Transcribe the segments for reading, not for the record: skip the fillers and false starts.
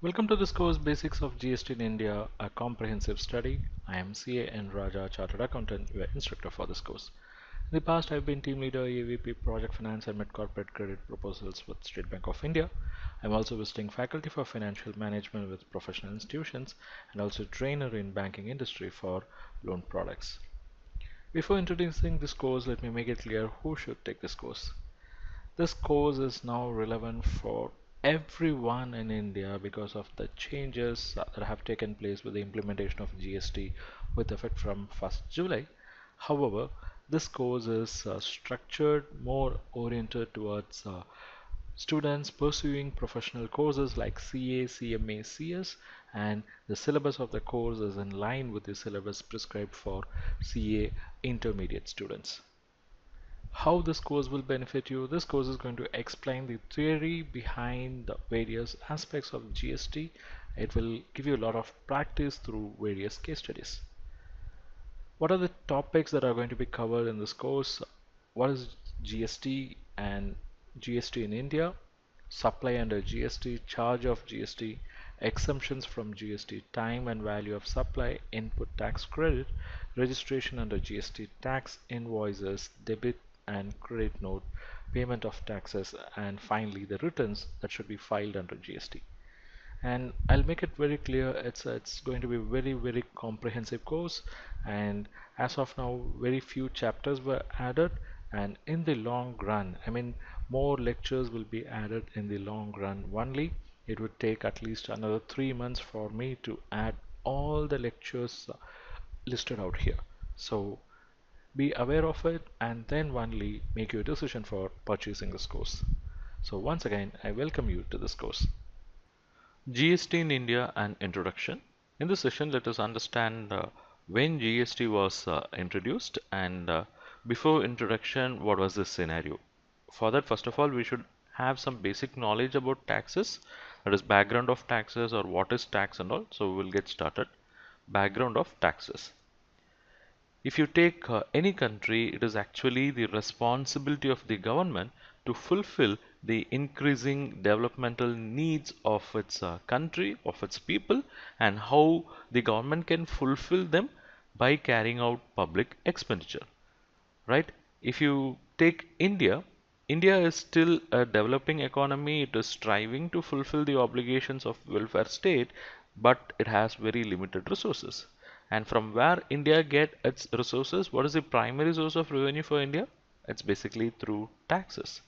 Welcome to this course Basics of GST in India, a comprehensive study. I am CA N Raja, Chartered Accountant, your instructor for this course. In the past, I've been team leader, AVP, Project Finance and Mid-Corporate Credit Proposals with State Bank of India. I'm also visiting faculty for financial management with professional institutions and also trainer in banking industry for loan products. Before introducing this course, let me make it clear who should take this course. This course is now relevant for everyone in India because of the changes that have taken place with the implementation of GST with effect from 1st July. However, this course is structured more oriented towards students pursuing professional courses like CA, CMA, CS, and the syllabus of the course is in line with the syllabus prescribed for CA intermediate students. How this course will benefit you. This course is going to explain the theory behind the various aspects of GST. It will give you a lot of practice through various case studies. What are the topics that are going to be covered in this course? What is GST and GST in India? Supply under GST, charge of GST, exemptions from GST, time and value of supply, input tax credit, registration under GST, tax invoices, debit and credit note, payment of taxes, and finally the returns that should be filed under GST. And I'll make it very clear, it's going to be very comprehensive course, and as of now very few chapters were added, and in the long run, I mean, more lectures will be added in the long run only. It would take at least another 3 months for me to add all the lectures listed out here. So be aware of it and then only make your decision for purchasing this course. So once again, I welcome you to this course. GST in India, an introduction. In this session, let us understand when GST was introduced, and before introduction, what was the scenario. For that, first of all, we should have some basic knowledge about taxes, that is background of taxes or what is tax and all. So we will get started. Background of taxes. If you take any country, it is actually the responsibility of the government to fulfill the increasing developmental needs of its country, of its people, and how the government can fulfill them by carrying out public expenditure, right? If you take India, India is still a developing economy. It is striving to fulfill the obligations of welfare state, but it has very limited resources. And from where India get its resources, what is the primary source of revenue for India? It's basically through taxes.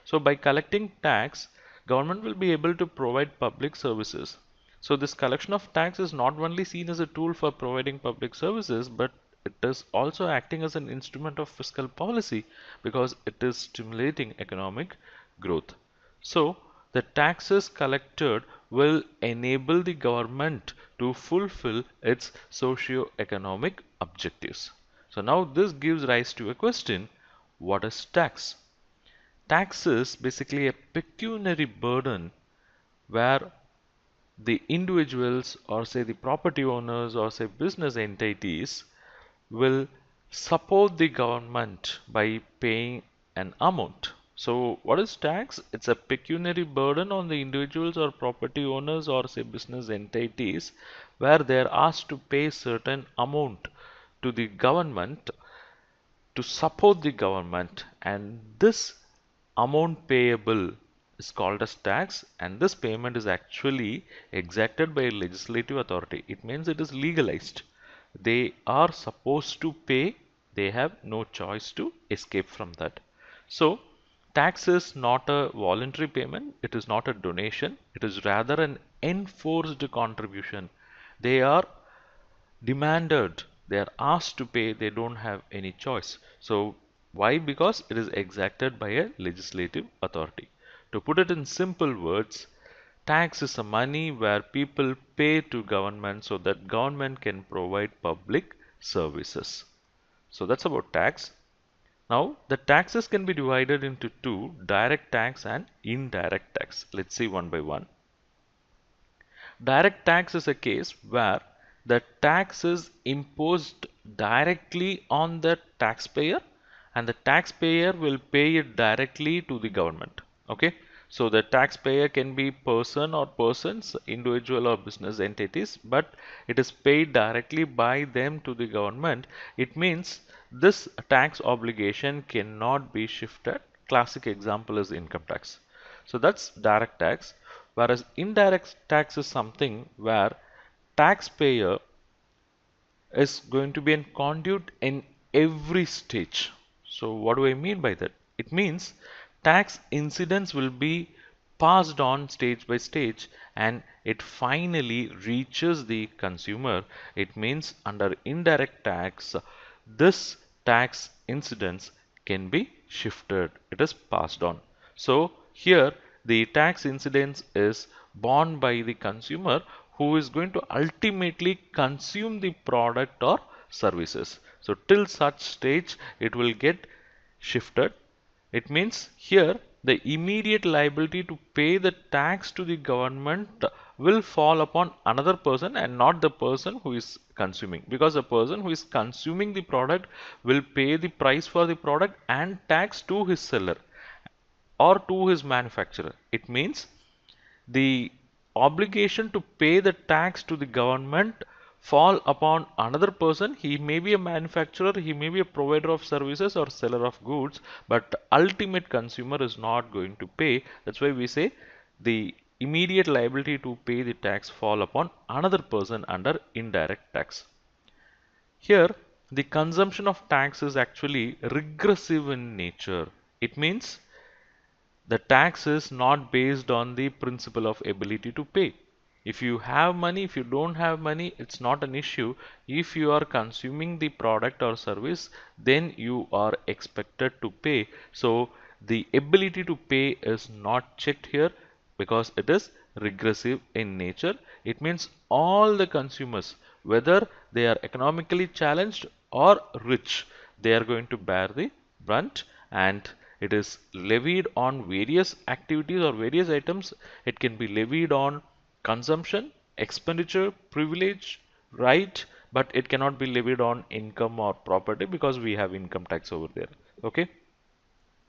So by collecting tax, government will be able to provide public services. So this collection of tax is not only seen as a tool for providing public services, but it is also acting as an instrument of fiscal policy because it is stimulating economic growth. So the taxes collected will enable the government to fulfill its socio-economic objectives. So now this gives rise to a question: what is tax? Tax is basically a pecuniary burden where the individuals, or say the property owners, or say business entities, will support the government by paying an amount. So what is tax? It's a pecuniary burden on the individuals or property owners or say business entities where they are asked to pay certain amount to the government to support the government, and this amount payable is called as tax, and this payment is actually exacted by a legislative authority. It means it is legalized. They are supposed to pay, they have no choice to escape from that. So tax is not a voluntary payment, it is not a donation, it is rather an enforced contribution. They are demanded, they are asked to pay, they don't have any choice. So why? Because it is exacted by a legislative authority. To put it in simple words, tax is a money where people pay to government so that government can provide public services. So that's about tax. Now the taxes can be divided into two: direct tax and indirect tax. Let's see one by one. Direct tax is a case where the tax is imposed directly on the taxpayer, and the taxpayer will pay it directly to the government. Okay, So the taxpayer can be person or persons, individual or business entities, but it is paid directly by them to the government. It means this tax obligation cannot be shifted. Classic example is income tax. So that's direct tax, whereas indirect tax is something where taxpayer is going to be a conduit in every stage. So what do I mean by that? It means tax incidence will be passed on stage by stage and it finally reaches the consumer. It means under indirect tax, this tax incidence can be shifted. It is passed on. So here the tax incidence is borne by the consumer who is going to ultimately consume the product or services. So till such stage it will get shifted. It means here the immediate liability to pay the tax to the government will fall upon another person and not the person who is consuming, because the person who is consuming the product will pay the price for the product and tax to his seller or to his manufacturer. It means the obligation to pay the tax to the government fall upon another person. He may be a manufacturer, he may be a provider of services or seller of goods, but the ultimate consumer is not going to pay. That's why we say the immediate liability to pay the tax fall upon another person under indirect tax. Here, the consumption of tax is actually regressive in nature. It means the tax is not based on the principle of ability to pay. If you have money, if you don't have money, it's not an issue. If you are consuming the product or service, then you are expected to pay. So the ability to pay is not checked here because it is regressive in nature. It means all the consumers, whether they are economically challenged or rich, they are going to bear the brunt, and it is levied on various activities or various items. It can be levied on consumption, expenditure, privilege, right, but it cannot be levied on income or property because we have income tax over there. Okay.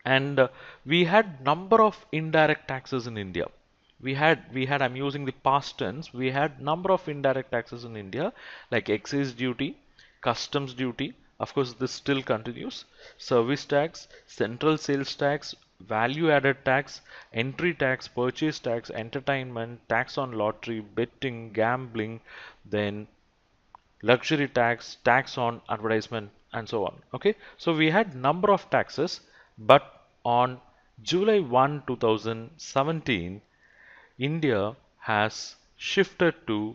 And we had number of indirect taxes in India. We had I'm using the past tense. We had number of indirect taxes in India, like excise duty, customs duty. Of course, this still continues. Service tax, central sales tax, value added tax, entry tax, purchase tax, entertainment, tax on lottery, betting, gambling, then luxury tax, tax on advertisement, and so on. Okay, so we had number of taxes, but on July 1, 2017, India has shifted to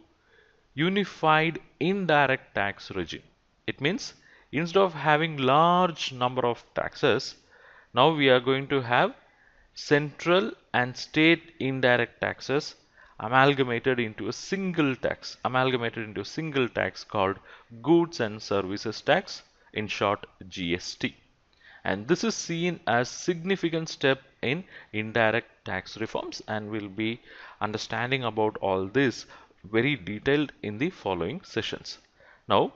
unified indirect tax regime. It means instead of having large number of taxes, now we are going to have central and state indirect taxes amalgamated into a single tax called goods and services tax, in short GST. And this is seen as significant step in indirect tax reforms, and we'll be understanding about all this very detailed in the following sessions. Now,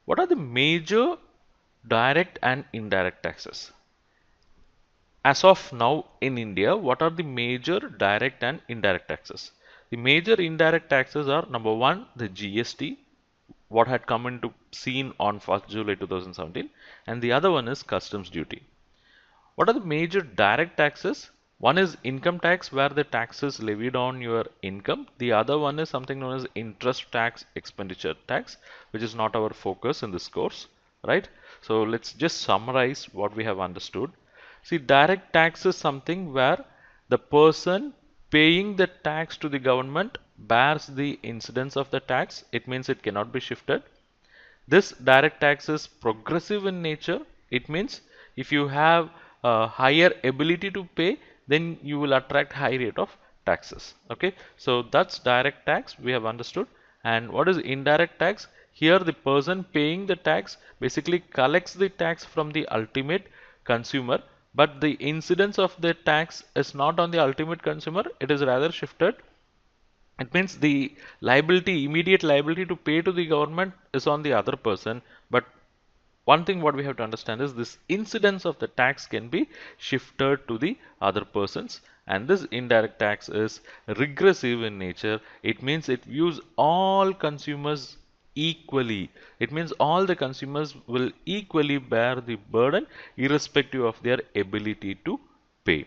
what are the major direct and indirect taxes? As of now in India, what are the major direct and indirect taxes? The major indirect taxes are: number one, the GST, what had come into seen on 1st July 2017, and the other one is customs duty. What are the major direct taxes? One is income tax, where the tax is levied on your income. The other one is something known as interest tax, expenditure tax, which is not our focus in this course, right? So let's just summarize what we have understood. See, direct tax is something where the person paying the tax to the government bears the incidence of the tax. It means it cannot be shifted. This direct tax is progressive in nature. It means if you have a higher ability to pay, then you will attract high rate of taxes. Okay, so that's direct tax we have understood. And what is indirect tax? Here the person paying the tax basically collects the tax from the ultimate consumer, but the incidence of the tax is not on the ultimate consumer, it is rather shifted. It means the liability, immediate liability to pay to the government is on the other person. But one thing what we have to understand is this incidence of the tax can be shifted to the other persons. And this indirect tax is regressive in nature. It means it views all consumers equally. It means all the consumers will equally bear the burden irrespective of their ability to pay.